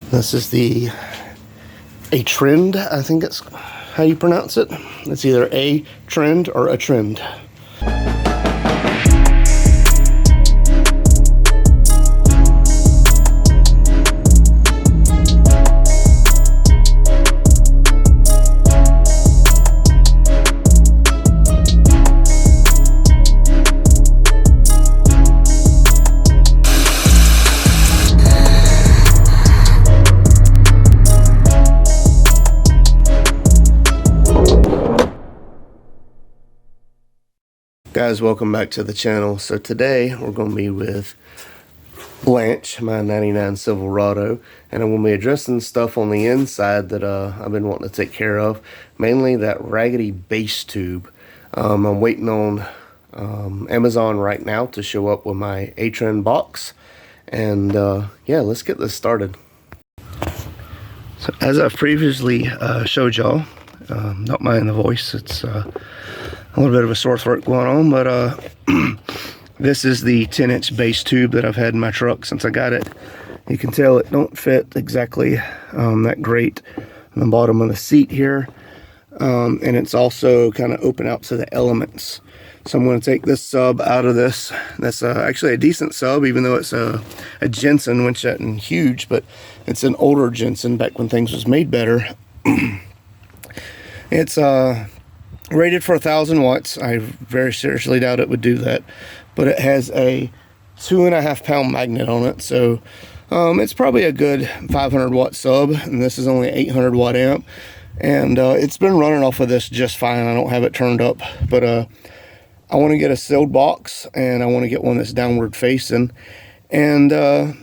This is the Atrend, I think it's how you pronounce it. It's either Atrend or Atrend. Guys, welcome back to the channel. So today we're going to be with Blanche, my 99 Silverado, and I'm going to be addressing stuff on the inside that I've been wanting to take care of, mainly that raggedy base tube. I'm waiting on Amazon right now to show up with my Atrend box, and yeah, let's get this started. So as I've previously showed y'all, not mind the voice, it's a little bit of a sore throat going on, but this is the 10-inch base tube that I've had in my truck since I got it. You can tell it don't fit exactly that great on the bottom of the seat here, and it's also kind of open out to the elements. So I'm going to take this sub out of this. That's actually a decent sub, even though it's a Jensen, which isn't huge, but it's an older Jensen back when things was made better. It's rated for 1,000 watts. I very seriously doubt it would do that, but it has a 2.5 pound magnet on it, so it's probably a good 500 watt sub, and this is only 800 watt amp, and it's been running off of this just fine. I don't have it turned up, but I want to get a sealed box, and I want to get one that's downward facing, and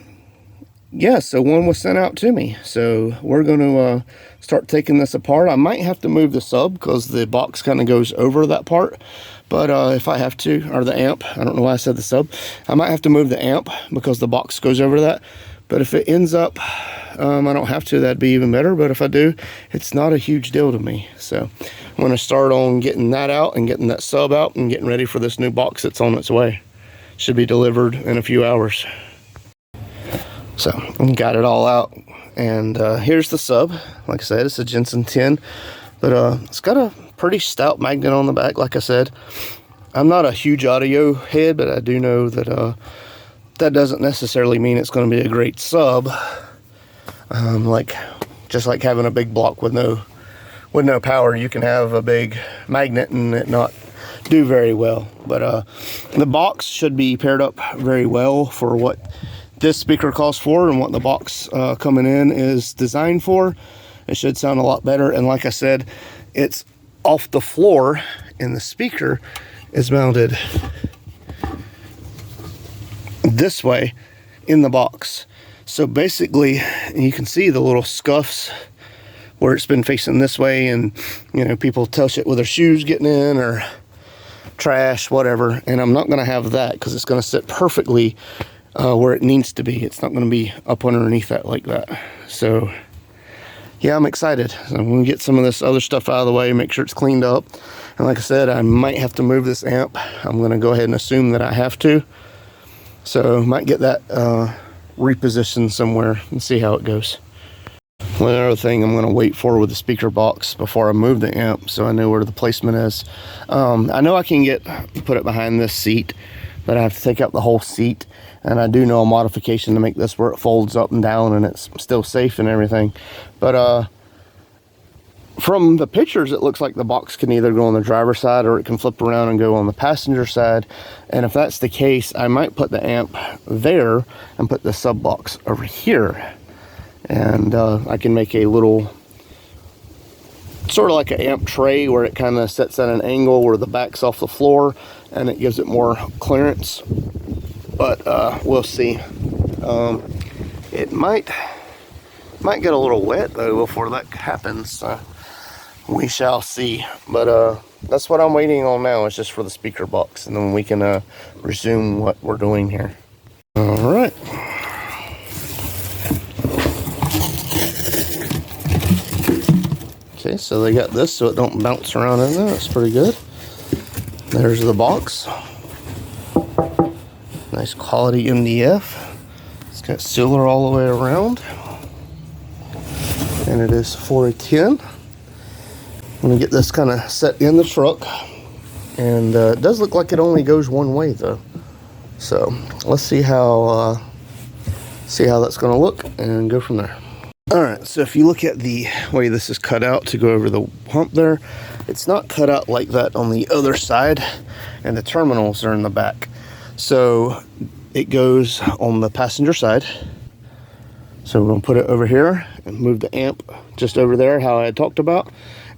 yeah, so one was sent out to me, so we're going to start taking this apart. I might have to move the sub because the box kind of goes over that part, but if I have to, or the amp, I don't know why I said the sub, I might have to move the amp because the box goes over that. But if it ends up I don't have to, that'd be even better, but if I do, it's not a huge deal to me. So I'm going to start on getting that out and getting that sub out and getting ready for this new box that's on its way. Should be delivered in a few hours. So got it all out, and here's the sub. Like I said, it's a Jensen 10, but it's got a pretty stout magnet on the back. Like I said, I'm not a huge audio head, but I do know that that doesn't necessarily mean it's going to be a great sub. Just like having a big block with no power, you can have a big magnet and it not do very well. But the box should be paired up very well for what this speaker calls for and what the box coming in is designed for. It should sound a lot better, and like I said, it's off the floor and the speaker is mounted this way in the box. So basically you can see the little scuffs where it's been facing this way, and you know, people touch it with their shoes getting in or trash, whatever, and I'm not going to have that because it's going to sit perfectly where it needs to be. It's not going to be up underneath that like that. So yeah, I'm excited. So I'm going to get some of this other stuff out of the way, make sure it's cleaned up, and like I said, I might have to move this amp. I'm going to go ahead and assume that I have to, so might get that repositioned somewhere and see how it goes. One other thing I'm going to wait for with the speaker box before I move the amp, so I know where the placement is. I know I can put it behind this seat, but I have to take out the whole seat, and I do know a modification to make this where it folds up and down and it's still safe and everything. But from the pictures, it looks like the box can either go on the driver's side or it can flip around and go on the passenger side, and if that's the case, I might put the amp there and put the sub box over here, and I can make a little sort of like an amp tray where it kind of sits at an angle where the back's off the floor and it gives it more clearance. But we'll see. It might get a little wet though before that happens. We shall see. But that's what I'm waiting on now, is just for the speaker box, and then we can resume what we're doing here. All right. Okay, so they got this so it don't bounce around in there. That's pretty good. There's the box. Nice quality MDF. It's got silver all the way around. and it is for a 10. I'm gonna get this kind of set in the truck, and it does look like it only goes one way though. So let's see how that's gonna look and go from there. All right, so if you look at the way this is cut out to go over the hump there, it's not cut out like that on the other side, and the terminals are in the back. So it goes on the passenger side. So we're gonna put it over here and move the amp just over there, how I had talked about,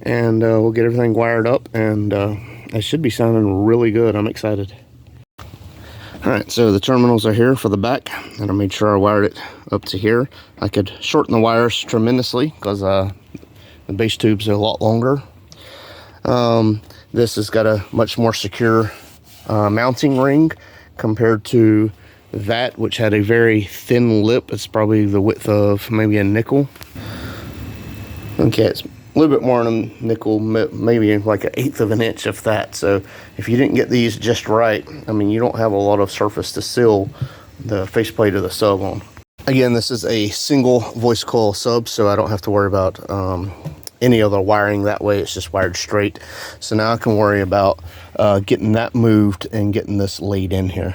and we'll get everything wired up, and it should be sounding really good. I'm excited. All right, so the terminals are here for the back, and I made sure I wired it up to here. I could shorten the wires tremendously because the base tubes are a lot longer. This has got a much more secure mounting ring compared to that, which had a very thin lip. It's probably the width of maybe a nickel. Okay, it's a little bit more than a nickel, maybe like 1/8 of an inch, if that. So if you didn't get these just right, I mean, you don't have a lot of surface to seal the faceplate of the sub on. Again, this is a single voice coil sub, so I don't have to worry about any other wiring that way. It's just wired straight. So now I can worry about getting that moved and getting this laid in here.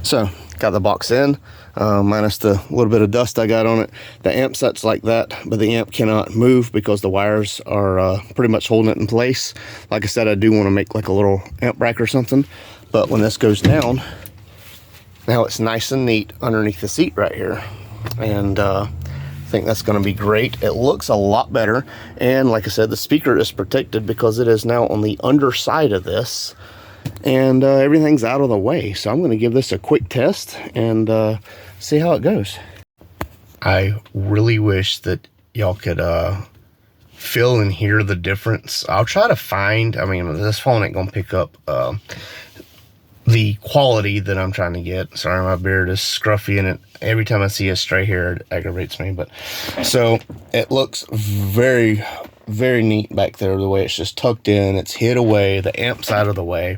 So got the box in, minus the little bit of dust I got on it. The amp sets like that, but the amp cannot move because the wires are pretty much holding it in place. Like I said, I do want to make like a little amp rack or something, but when this goes down, now it's nice and neat underneath the seat right here. And I think that's going to be great. It looks a lot better, and like I said, the speaker is protected because it is now on the underside of this, and everything's out of the way. So I'm going to give this a quick test and see how it goes. I really wish that y'all could feel and hear the difference. I'll try to find, I mean, this phone ain't gonna pick up the quality that I'm trying to get. Sorry, my beard is scruffy, and every time I see a stray hair, it aggravates me. But so it looks very, very neat back there, the way it's just tucked in, it's hid away, the amp's out of the way.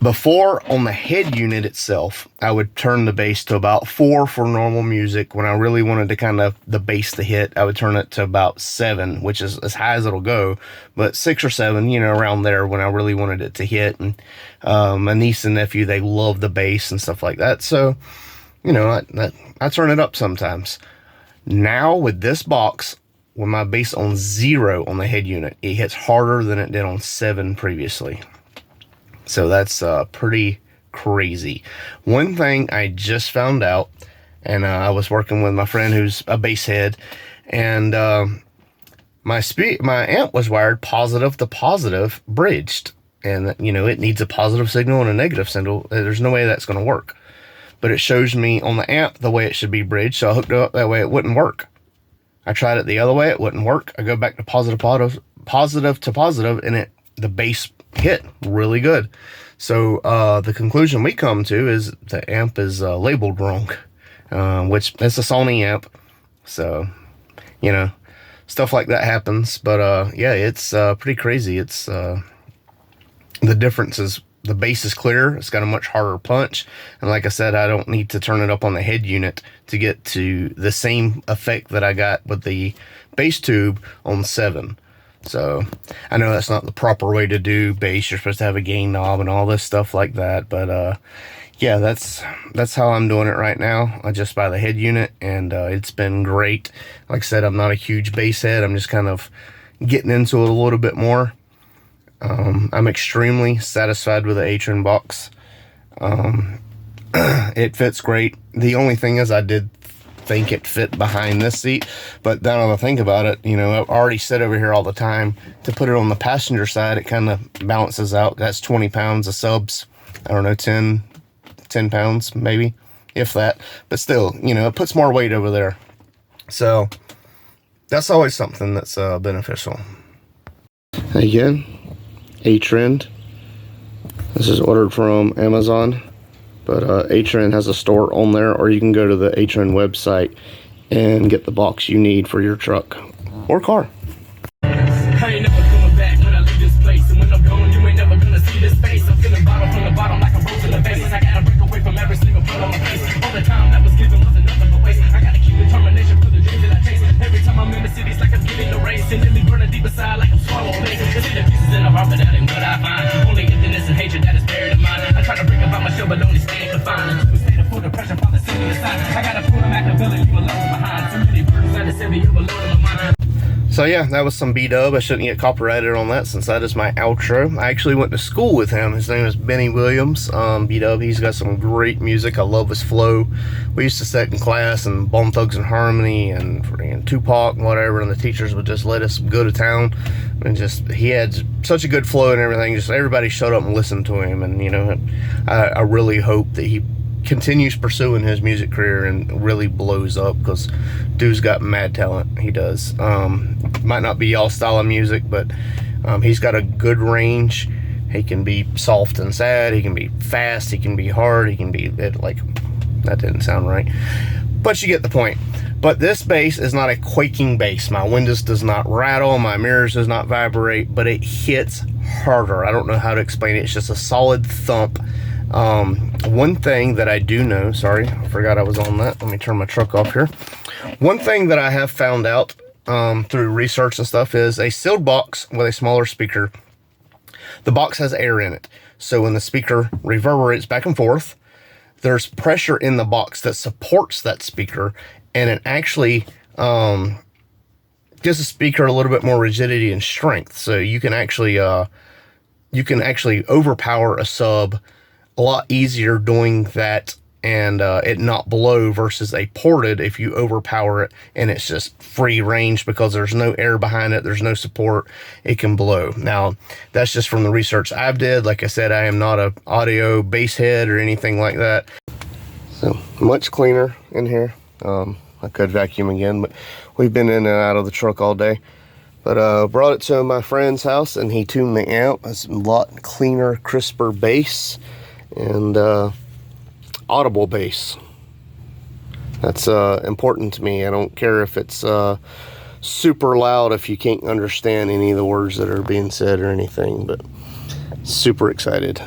Before, on the head unit itself, I would turn the bass to about 4 for normal music. When I really wanted to kind of the bass to hit, I would turn it to about 7, which is as high as it'll go, but 6 or 7, you know, around there when I really wanted it to hit. And my niece and nephew, they love the bass and stuff like that. So, you know, I turn it up sometimes. Now with this box, with my bass on 0 on the head unit, it hits harder than it did on 7 previously. So that's pretty crazy. One thing I just found out, and I was working with my friend who's a bass head, and my amp was wired positive to positive bridged, and you know, it needs a positive signal and a negative signal. There's no way that's going to work, but it shows me on the amp the way it should be bridged, so I hooked it up that way. It wouldn't work. I tried it the other way, it wouldn't work. I go back to positive to positive, and the bass hit really good. So the conclusion we come to is the amp is labeled wrong, which it's a Sony amp, so you know, stuff like that happens. But yeah, it's pretty crazy. It's the difference is the bass is clear, it's got a much harder punch, and like I said, I don't need to turn it up on the head unit to get to the same effect that I got with the bass tube on 7. So I know that's not the proper way to do bass. You're supposed to have a gain knob and all this stuff like that, but yeah, that's how I'm doing it right now. I just buy the head unit, and it's been great. Like I said, I'm not a huge bass head. I'm just kind of getting into it a little bit more. I'm extremely satisfied with the Atrend box. It fits great. The only thing is, I did think it fit behind this seat, but now that I think about it, you know, I've already sit over here all the time. To put it on the passenger side, it kind of balances out. That's 20 pounds of subs. I don't know, 10 pounds maybe, if that, but still, you know, it puts more weight over there. So that's always something that's beneficial. Again, Atrend. This is ordered from Amazon, but Atrend has a store on there, or you can go to the Atrend website and get the box you need for your truck or car. I ain't never going back when I leave this place, and when I'm gone, you ain't never gonna see this face. I'm feeling bottom from the bottom like a rose in the vase. I gotta break away from every single blood on my face. All the time that was given was another but waste. I gotta keep determination for the dreams that I chase. Every time So yeah, that was some B-dub. I shouldn't get copyrighted on that since that is my outro. I actually went to school with him. His name is Benny Williams. B-dub, he's got some great music. I love his flow. We used to sit in class and Bone Thugs and Harmony and Tupac and whatever, and the teachers would just let us go to town. And just, he had such a good flow and everything. Just everybody showed up and listened to him. And, you know, I really hope that he continues pursuing his music career and really blows up, because dude's got mad talent. He does. Might not be y'all style of music, but he's got a good range. He can be soft and sad, he can be fast, he can be hard, he can be like, that didn't sound right, but you get the point. But this bass is not a quaking bass. My windows does not rattle, my mirrors does not vibrate, but it hits harder. I don't know how to explain it. It's just a solid thump. One thing that I do know, sorry, I forgot I was on that. Let me turn my truck off here. One thing that I have found out through research and stuff is a sealed box with a smaller speaker, the box has air in it. So when the speaker reverberates back and forth, there's pressure in the box that supports that speaker, and it actually gives the speaker a little bit more rigidity and strength. So you can actually overpower a sub a lot easier doing that, and it not blow, versus a ported, if you overpower it and it's just free range because there's no air behind it, there's no support, it can blow. Now that's just from the research I've did. Like I said, I am not a audio bass head or anything like that. So much cleaner in here. I could vacuum again, but we've been in and out of the truck all day. But brought it to my friend's house and he tuned the amp. It's a lot cleaner, crisper bass, and audible bass. That's important to me. I don't care if it's super loud if you can't understand any of the words that are being said or anything, but super excited.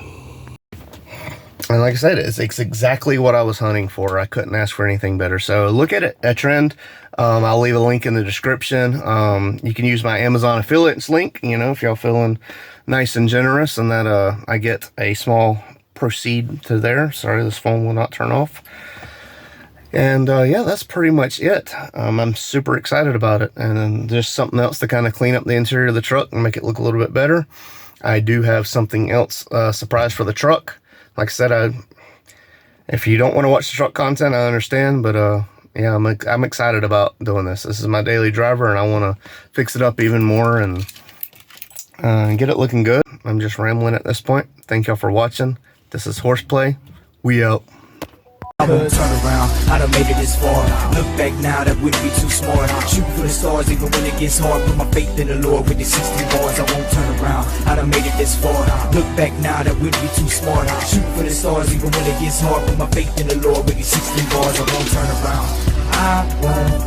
And like I said, it's exactly what I was hunting for. I couldn't ask for anything better. So look at it, Atrend. I'll leave a link in the description. You can use my Amazon affiliates link, you know, if y'all feeling nice and generous, and that I get a small proceed to there. Sorry, this phone will not turn off. And yeah, that's pretty much it. I'm super excited about it, and then just something else to kind of clean up the interior of the truck and make it look a little bit better. I do have something else surprise for the truck. Like I said, if you don't want to watch the truck content, I understand, but yeah, I'm excited about doing this. This is my daily driver, and I want to fix it up even more and get it looking good. I'm just rambling at this point. Thank y'all for watching. This is Horseplay. We out. I won't turn around, I done made it this far. Look back now, that wouldn't be too smart. Shoot for the stars even when it gets hard. Put my faith in the Lord with the 16 bars. I won't turn around, I done made it this far. Look back now, that wouldn't be too smart. Shoot for the stars even when it gets hard. Put my faith in the Lord with the 16 bars. I won't turn around, I won't